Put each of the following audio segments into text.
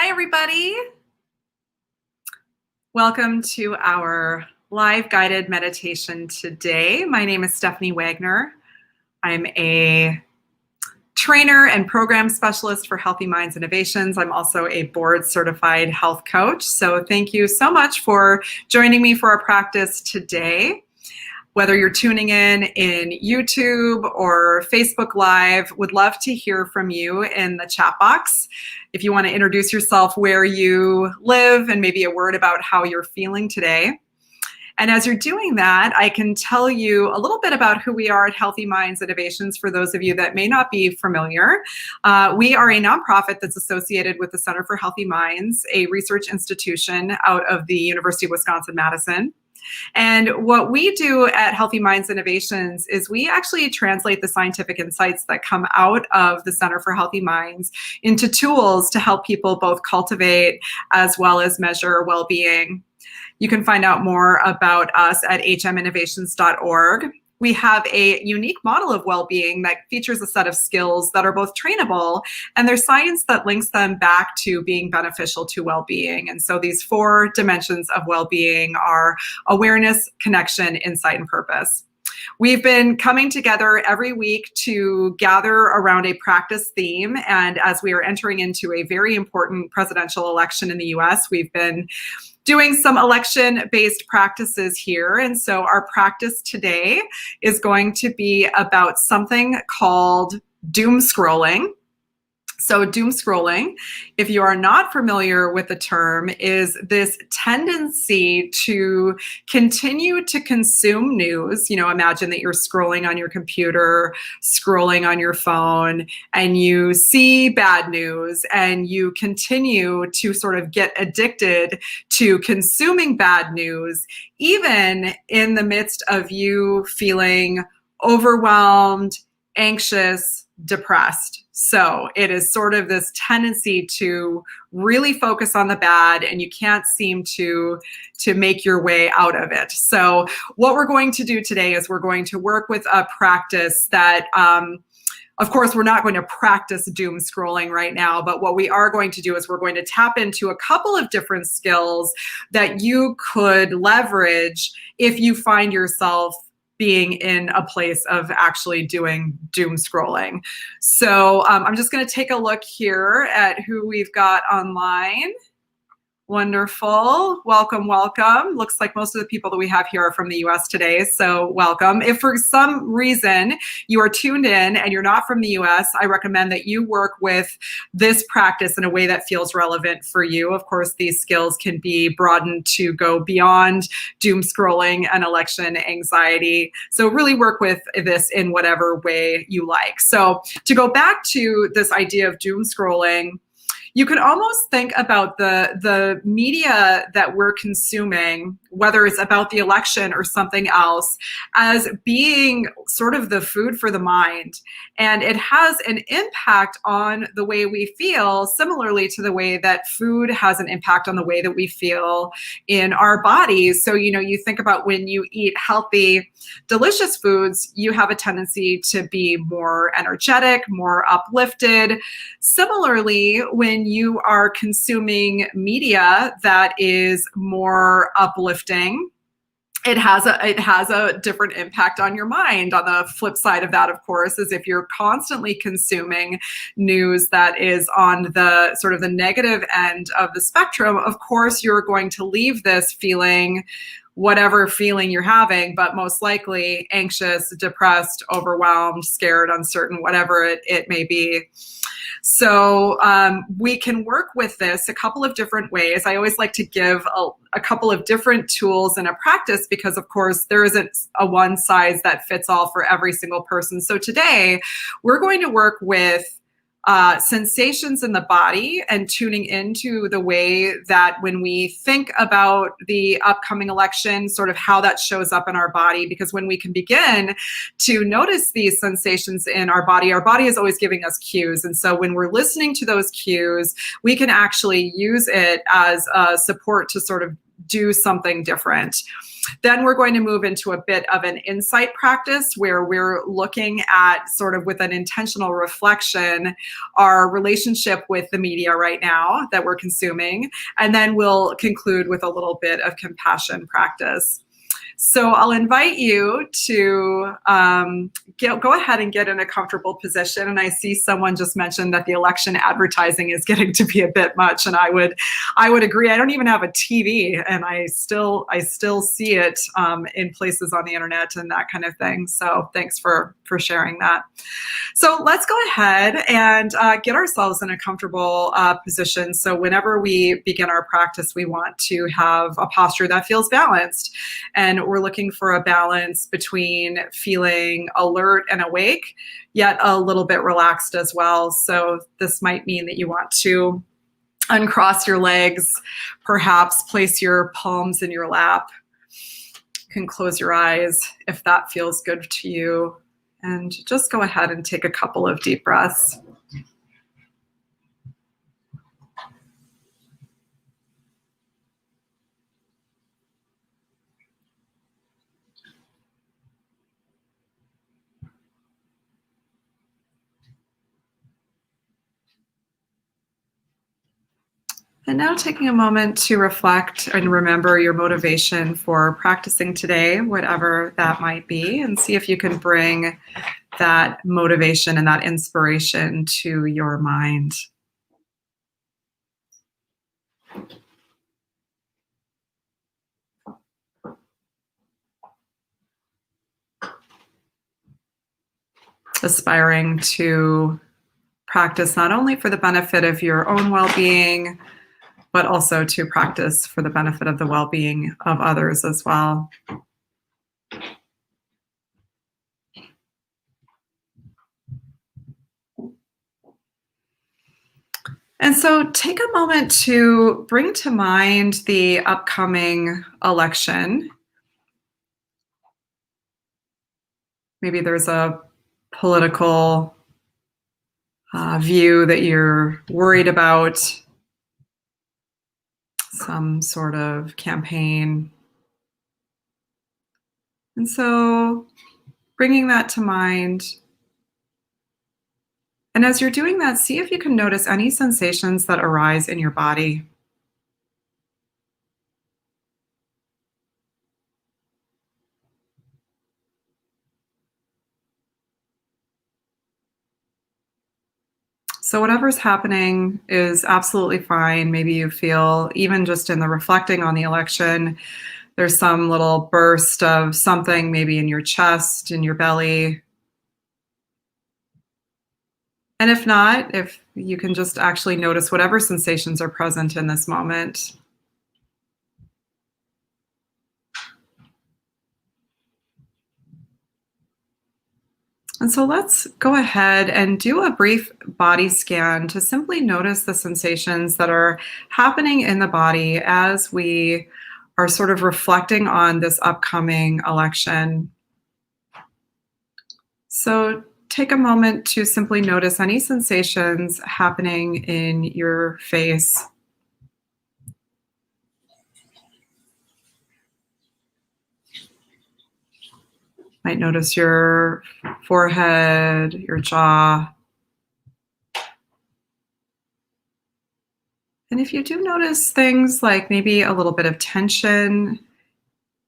Hi, everybody. Welcome to our live guided meditation today. My name is Stephanie Wagner. I'm a trainer and program specialist for Healthy Minds Innovations. I'm also a board certified health coach. So thank you so much for joining me for our practice today. Whether you're tuning in YouTube or Facebook Live, would love to hear from you in the chat box. If you want to introduce yourself, where you live, and maybe a word about how you're feeling today. And as you're doing that, I can tell you a little bit about who we are at Healthy Minds Innovations for those of you that may not be familiar. We are a nonprofit that's associated with the Center for Healthy Minds, a research institution out of the University of Wisconsin-Madison. And what we do at Healthy Minds Innovations is we actually translate the scientific insights that come out of the Center for Healthy Minds into tools to help people both cultivate as well as measure well-being. You can find out more about us at hminnovations.org. We have a unique model of well-being that features a set of skills that are both trainable, and there's science that links them back to being beneficial to well-being. And so these 4 dimensions of well-being are awareness, connection, insight, and purpose. We've been coming together every week to gather around a practice theme, and as we are entering into a very important presidential election in the US, we've been doing some election-based practices here. And so our practice today is going to be about something called doom scrolling. So doom scrolling, if you are not familiar with the term, is this tendency to continue to consume news. You know, imagine that you're scrolling on your computer, scrolling on your phone, and you see bad news, and you continue to sort of get addicted to consuming bad news, even in the midst of you feeling overwhelmed, anxious, depressed. So it is sort of this tendency to really focus on the bad, and you can't seem to make your way out of it. So what we're going to do today is we're going to work with a practice that, of course, we're not going to practice doom scrolling right now, but what we are going to do is we're going to tap into a couple of different skills that you could leverage if you find yourself being in a place of actually doing doom scrolling. So I'm just going to take a look here at who we've got online. Wonderful. Welcome, welcome. Looks like most of the people that we have here are from the US today, so welcome. If for some reason you are tuned in and you're not from the US, I recommend that you work with this practice in a way that feels relevant for you. Of course, these skills can be broadened to go beyond doom scrolling and election anxiety. So really work with this in whatever way you like. So to go back to this idea of doom scrolling, you could almost think about the media that we're consuming, whether it's about the election or something else, as being sort of the food for the mind. And it has an impact on the way we feel, similarly to the way that food has an impact on the way that we feel in our bodies. So, you know, you think about when you eat healthy, delicious foods, you have a tendency to be more energetic, more uplifted. Similarly, when you are consuming media that is more uplifting, it has a different impact on your mind. On the flip side of that, of course, is if you're constantly consuming news that is on the sort of the negative end of the spectrum, of course, you're going to leave this feeling whatever feeling you're having, but most likely anxious, depressed, overwhelmed, scared, uncertain, whatever it may be. So we can work with this a couple of different ways. I always like to give a couple of different tools in a practice because, of course, there isn't a one size that fits all for every single person. So today we're going to work with sensations in the body and tuning into the way that when we think about the upcoming election, sort of how that shows up in our body. Because when we can begin to notice these sensations in our body is always giving us cues. And so when we're listening to those cues, we can actually use it as a support to sort of do something different. Then we're going to move into a bit of an insight practice where we're looking at, sort of with an intentional reflection, our relationship with the media right now that we're consuming. And then we'll conclude with a little bit of compassion practice. So I'll invite you to go ahead and get in a comfortable position. And I see someone just mentioned that the election advertising is getting to be a bit much, and I would agree. I don't even have a TV, and I still see it in places on the internet and that kind of thing. So thanks for sharing that. So let's go ahead and get ourselves in a comfortable position. So whenever we begin our practice, we want to have a posture that feels balanced. And we're looking for a balance between feeling alert and awake, yet a little bit relaxed as well. So this might mean that you want to uncross your legs, perhaps place your palms in your lap. You can close your eyes if that feels good to you. And just go ahead and take a couple of deep breaths. And now taking a moment to reflect and remember your motivation for practicing today, whatever that might be, and see if you can bring that motivation and that inspiration to your mind. Aspiring to practice not only for the benefit of your own well-being, but also to practice for the benefit of the well-being of others as well. And so take a moment to bring to mind the upcoming election. Maybe there's a political view that you're worried about, some sort of campaign. And so bringing that to mind. And as you're doing that, see if you can notice any sensations that arise in your body. So whatever's happening is absolutely fine. Maybe you feel, even just in the reflecting on the election, there's some little burst of something maybe in your chest, in your belly. And if not, if you can just actually notice whatever sensations are present in this moment. And so let's go ahead and do a brief body scan to simply notice the sensations that are happening in the body as we are sort of reflecting on this upcoming election. So take a moment to simply notice any sensations happening in your face. Might notice your forehead, your jaw. And if you do notice things like maybe a little bit of tension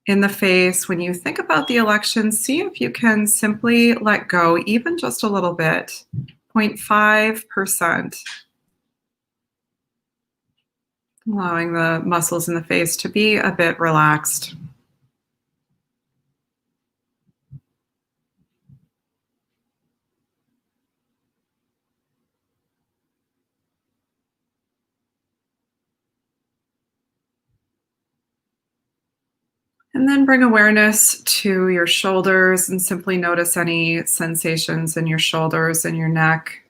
in the face when you think about the election, see if you can simply let go, even just a little bit, 0.5%. Allowing the muscles in the face to be a bit relaxed. And then bring awareness to your shoulders and simply notice any sensations in your shoulders and your neck.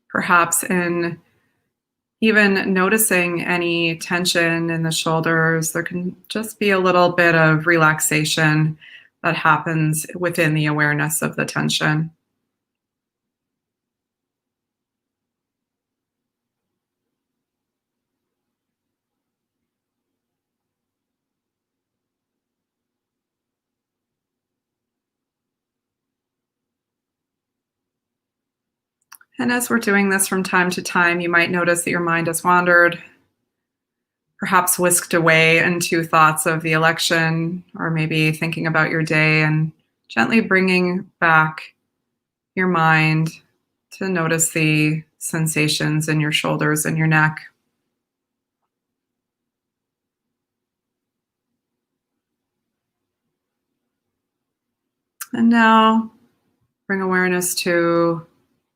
Perhaps in even noticing any tension in the shoulders, there can just be a little bit of relaxation that happens within the awareness of the tension. And as we're doing this from time to time, you might notice that your mind has wandered, perhaps whisked away into thoughts of the election, or maybe thinking about your day, and gently bringing back your mind to notice the sensations in your shoulders and your neck. And now bring awareness to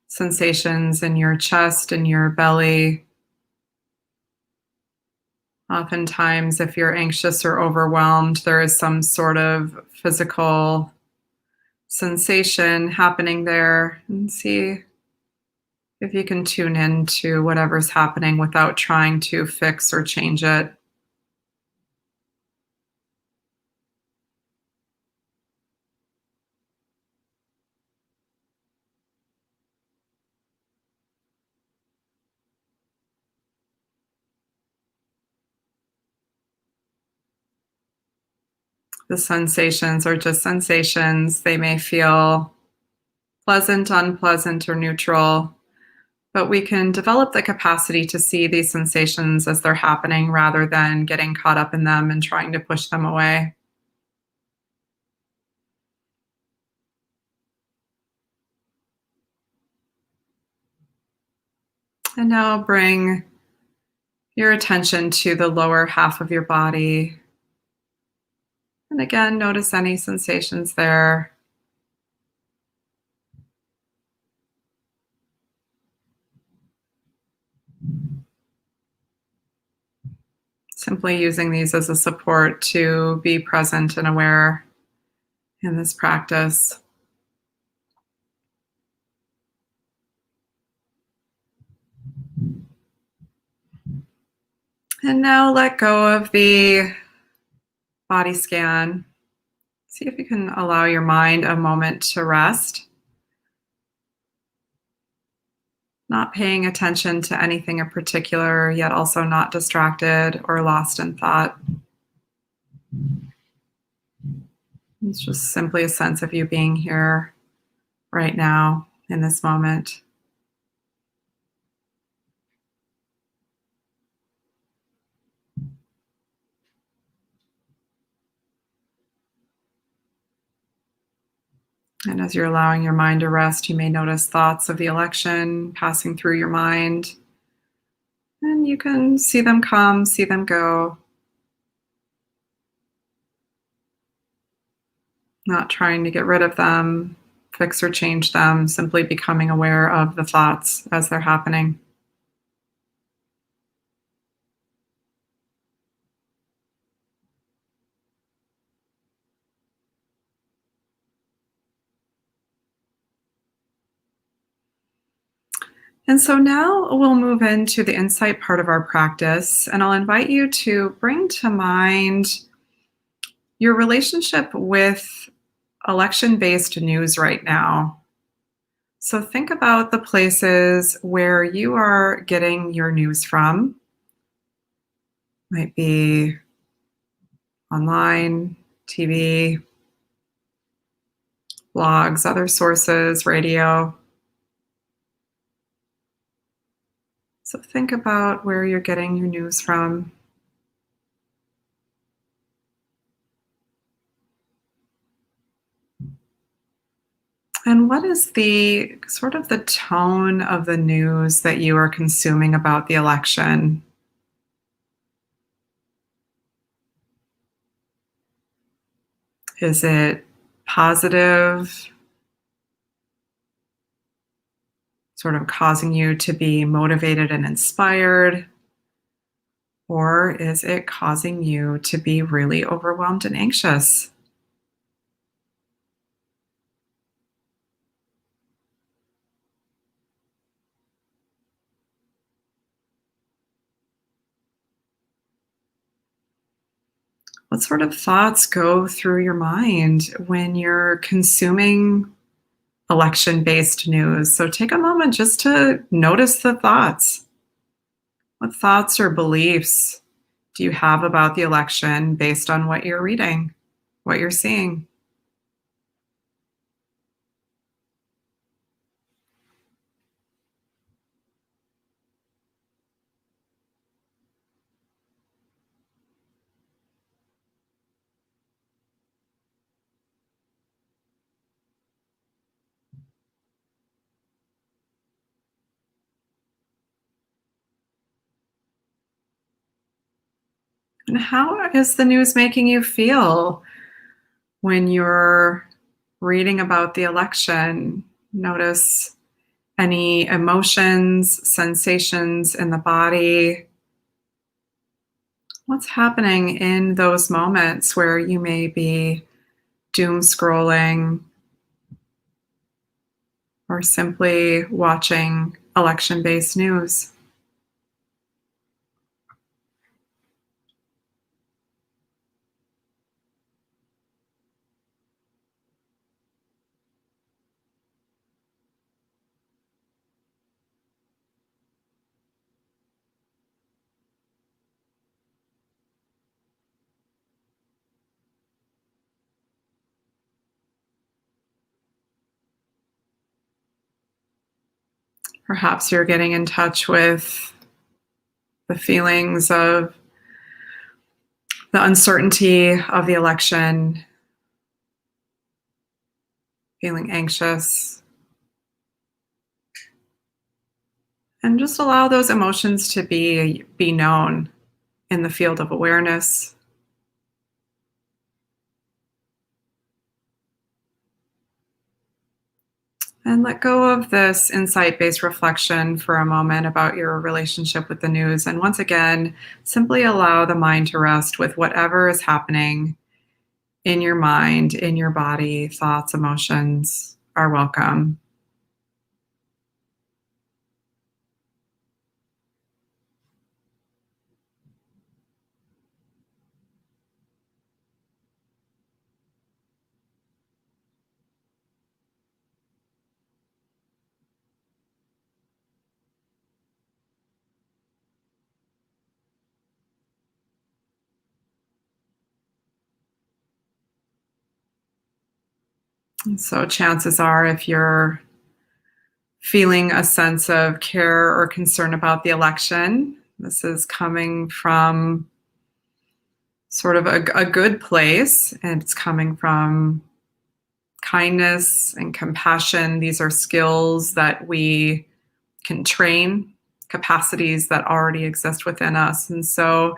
sensations in your chest and your belly. Oftentimes, if you're anxious or overwhelmed, there is some sort of physical sensation happening there. And see if you can tune in to whatever's happening without trying to fix or change it. The sensations are just sensations. They may feel pleasant, unpleasant, or neutral, but we can develop the capacity to see these sensations as they're happening rather than getting caught up in them and trying to push them away. And now bring your attention to the lower half of your body. And again, notice any sensations there. Simply using these as a support to be present and aware in this practice. And now let go of the body scan. See if you can allow your mind a moment to rest. Not paying attention to anything in particular, yet also not distracted or lost in thought. It's just simply a sense of you being here right now in this moment. And as you're allowing your mind to rest, you may notice thoughts of the election passing through your mind. And you can see them come, see them go. Not trying to get rid of them, fix or change them, simply becoming aware of the thoughts as they're happening. And so now we'll move into the insight part of our practice, and I'll invite you to bring to mind your relationship with election-based news right now. So think about the places where you are getting your news from. Might be online, TV, blogs, other sources, radio. So think about where you're getting your news from. And what is the sort of the tone of the news that you are consuming about the election? Is it positive, sort of causing you to be motivated and inspired? Or is it causing you to be really overwhelmed and anxious? What sort of thoughts go through your mind when you're consuming election based news? So take a moment just to notice the thoughts. What thoughts or beliefs do you have about the election based on what you're reading, what you're seeing? And how is the news making you feel when you're reading about the election? Notice any emotions, sensations in the body. What's happening in those moments where you may be doom scrolling or simply watching election-based news? Perhaps you're getting in touch with the feelings of the uncertainty of the election, feeling anxious, and just allow those emotions to be known in the field of awareness. And let go of this insight-based reflection for a moment about your relationship with the news. And once again, simply allow the mind to rest with whatever is happening in your mind, in your body. Thoughts, emotions are welcome. And so chances are, if you're feeling a sense of care or concern about the election, this is coming from sort of a good place, and it's coming from kindness and compassion. These are skills that we can train, capacities that already exist within us. And so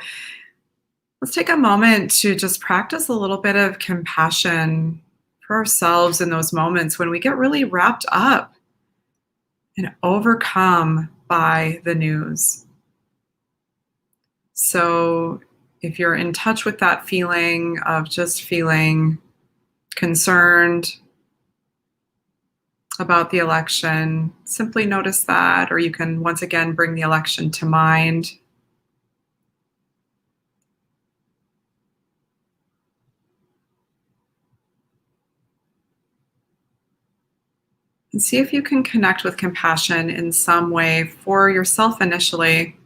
let's take a moment to just practice a little bit of compassion for ourselves in those moments when we get really wrapped up and overcome by the news. So if you're in touch with that feeling of just feeling concerned about the election, simply notice that, or you can once again bring the election to mind. And see if you can connect with compassion in some way for yourself initially.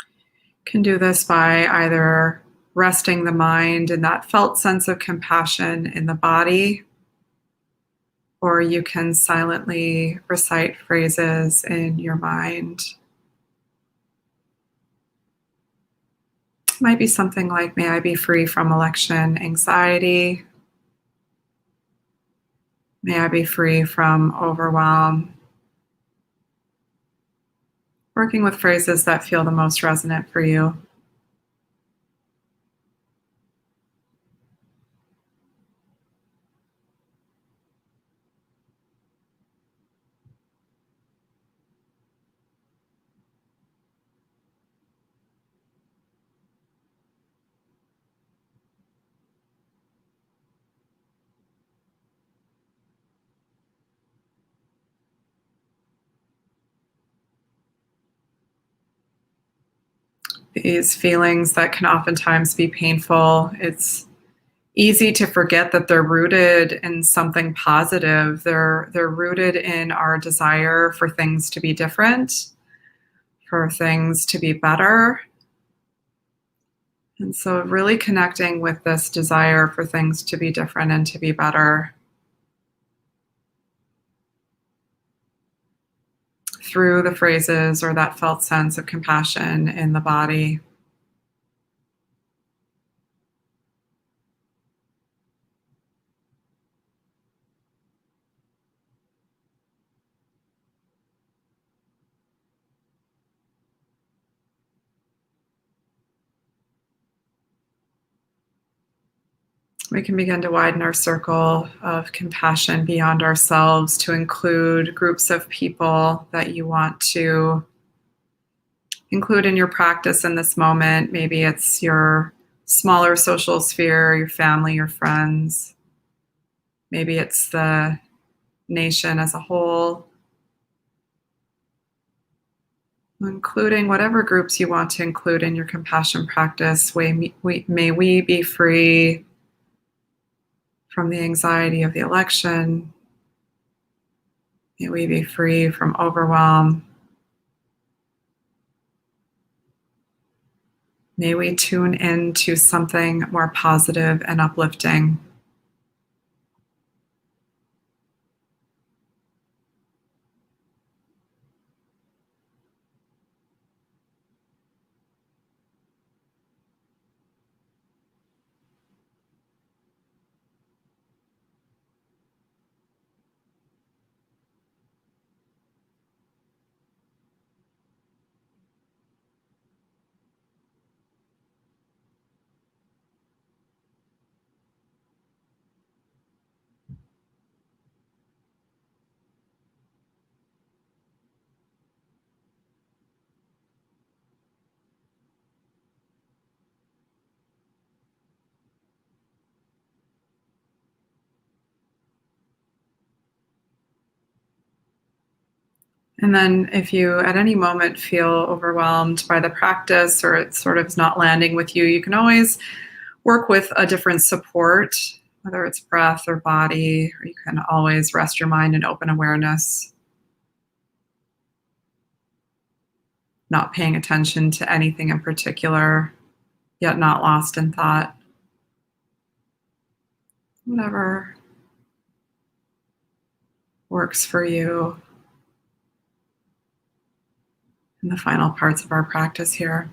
You can do this by either resting the mind in that felt sense of compassion in the body, or you can silently recite phrases in your mind. It might be something like, "May I be free from election anxiety. May I be free from overwhelm." Working with phrases that feel the most resonant for you. These feelings that can oftentimes be painful, it's easy to forget that they're rooted in something positive. They're rooted in our desire for things to be different, for things to be better. And so really connecting with this desire for things to be different and to be better through the phrases or that felt sense of compassion in the body. We can begin to widen our circle of compassion beyond ourselves to include groups of people that you want to include in your practice in this moment. Maybe it's your smaller social sphere, your family, your friends. Maybe it's the nation as a whole. Including whatever groups you want to include in your compassion practice. May we be free from the anxiety of the election. May we be free from overwhelm. May we tune into something more positive and uplifting. And then if you at any moment feel overwhelmed by the practice or it sort of is not landing with you, you can always work with a different support, whether it's breath or body, or you can always rest your mind in open awareness, not paying attention to anything in particular, yet not lost in thought. Whatever works for you in the final parts of our practice here.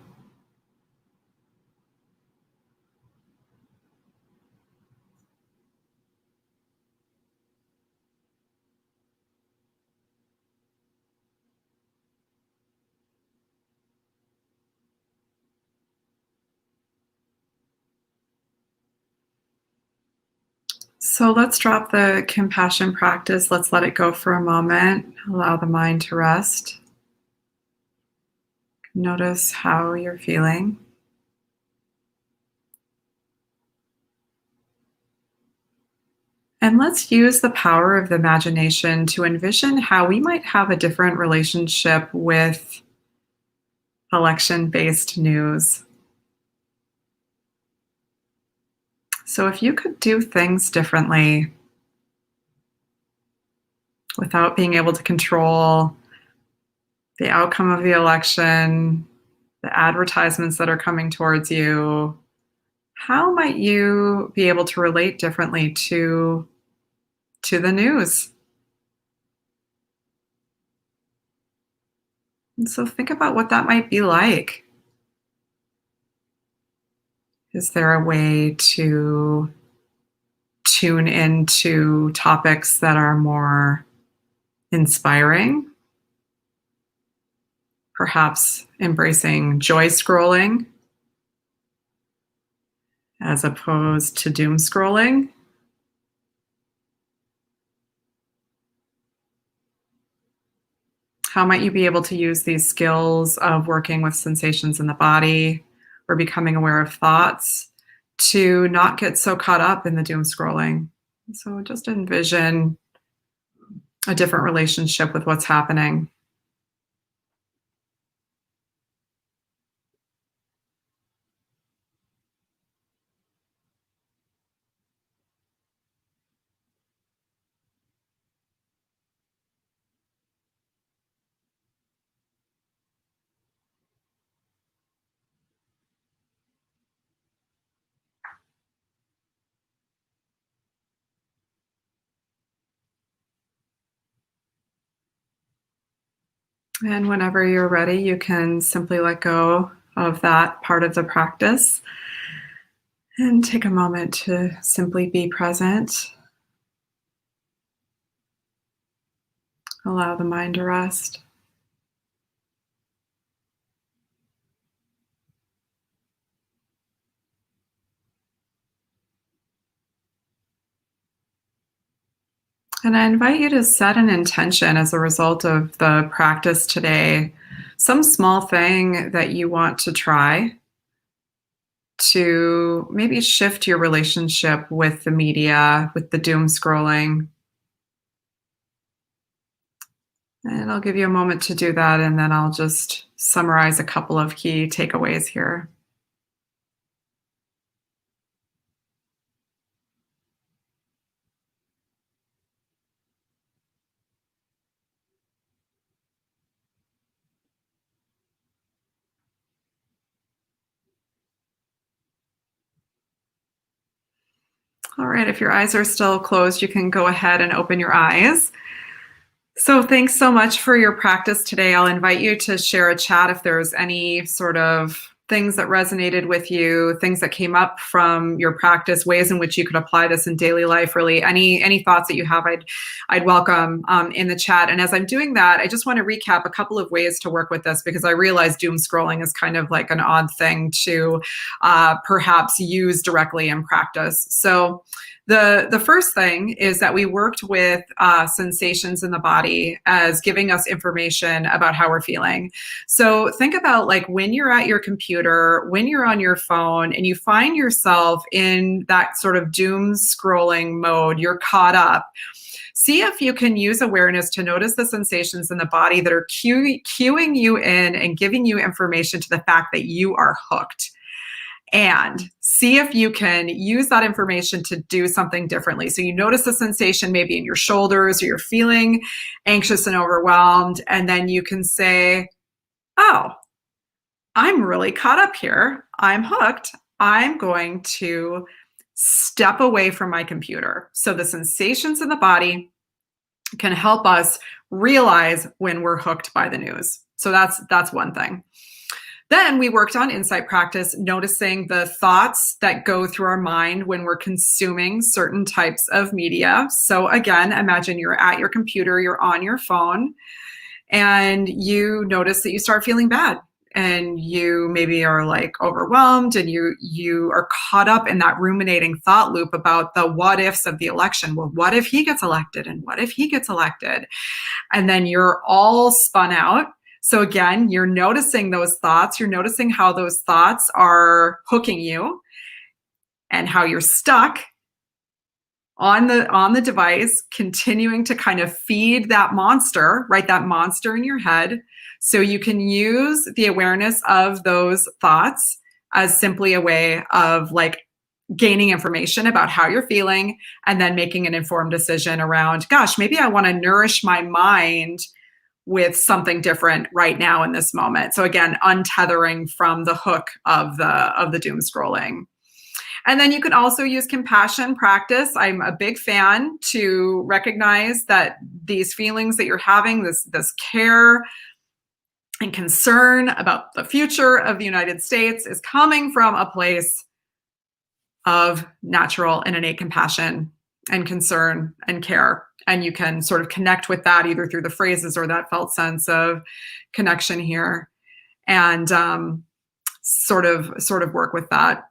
So let's drop the compassion practice. Let's let it go for a moment. Allow the mind to rest. Notice how you're feeling. And let's use the power of the imagination to envision how we might have a different relationship with election-based news. So if you could do things differently without being able to control the outcome of the election, the advertisements that are coming towards you, how might you be able to relate differently to the news? And so think about what that might be like. Is there a way to tune into topics that are more inspiring? Perhaps embracing joy scrolling as opposed to doom scrolling? How might you be able to use these skills of working with sensations in the body or becoming aware of thoughts to not get so caught up in the doom scrolling? So just envision a different relationship with what's happening. And whenever you're ready, you can simply let go of that part of the practice and take a moment to simply be present. Allow the mind to rest. And I invite you to set an intention as a result of the practice today, some small thing that you want to try to maybe shift your relationship with the media, with the doom scrolling. And I'll give you a moment to do that, and then I'll just summarize a couple of key takeaways here. All right, if your eyes are still closed, you can go ahead and open your eyes. So thanks so much for your practice today. I'll invite you to share a chat if there's any sort of things that resonated with you, things that came up from your practice, ways in which you could apply this in daily life. Really, any thoughts that you have, I'd welcome in the chat. And as I'm doing that, I just want to recap a couple of ways to work with this, because I realize doom scrolling is kind of like an odd thing to perhaps use directly in practice. So the first thing is that we worked with sensations in the body as giving us information about how we're feeling. So think about like when you're at your computer, when you're on your phone, and you find yourself in that sort of doom scrolling mode, you're caught up. See if you can use awareness to notice the sensations in the body that are cueing you in and giving you information to the fact that you are hooked. And see if you can use that information to do something differently. So you notice the sensation maybe in your shoulders, or you're feeling anxious and overwhelmed. And then you can say, oh, I'm really caught up here. I'm hooked. I'm going to step away from my computer. So the sensations in the body can help us realize when we're hooked by the news. So that's one thing. Then we worked on insight practice, noticing the thoughts that go through our mind when we're consuming certain types of media. So again, imagine you're at your computer, you're on your phone, and you notice that you start feeling bad. And you maybe are like overwhelmed, and you are caught up in that ruminating thought loop about the what ifs of the election. Well, what if he gets elected? And what if he gets elected? And then you're all spun out. So again, you're noticing those thoughts, you're noticing how those thoughts are hooking you and how you're stuck on the device, continuing to kind of feed that monster, right? That monster in your head. So you can use the awareness of those thoughts as simply a way of like gaining information about how you're feeling, and then making an informed decision around, gosh, maybe I want to nourish my mind with something different right now in this moment. So again, untethering from the hook of the doom scrolling. And then you can also use compassion practice. I'm a big fan to recognize that these feelings that you're having, this care and concern about the future of the United States, is coming from a place of natural and innate compassion and concern and care. And you can sort of connect with that either through the phrases or that felt sense of connection here, and sort of work with that.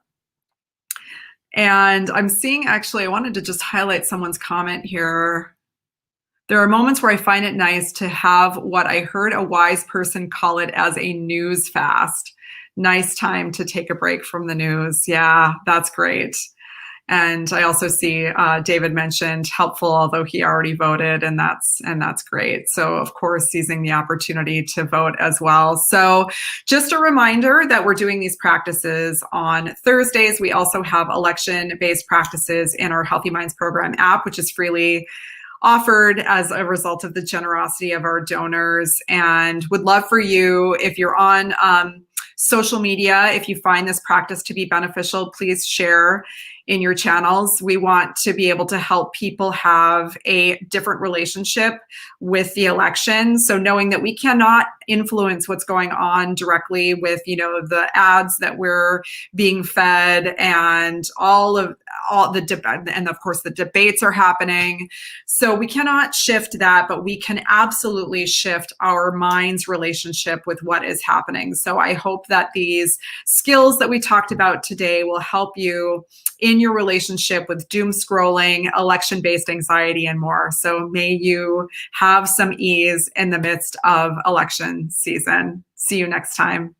And I'm seeing, actually, I wanted to just highlight someone's comment here. There are moments where I find it nice to have what I heard a wise person call it as a news fast. Nice time to take a break from the news. Yeah, that's great. And I also see David mentioned helpful, although he already voted, and that's great. So of course, seizing the opportunity to vote as well. So just a reminder that we're doing these practices on Thursdays. We also have election-based practices in our Healthy Minds Program app, which is freely offered as a result of the generosity of our donors. And would love for you, if you're on social media, if you find this practice to be beneficial, please share in your channels. We want to be able to help people have a different relationship with the election. So knowing that we cannot influence what's going on directly with, the ads that we're being fed, and and of course the debates are happening. So we cannot shift that, but we can absolutely shift our mind's relationship with what is happening. So I hope that these skills that we talked about today will help you in in your relationship with doom scrolling, election-based anxiety, and more. So may you have some ease in the midst of election season. See you next time.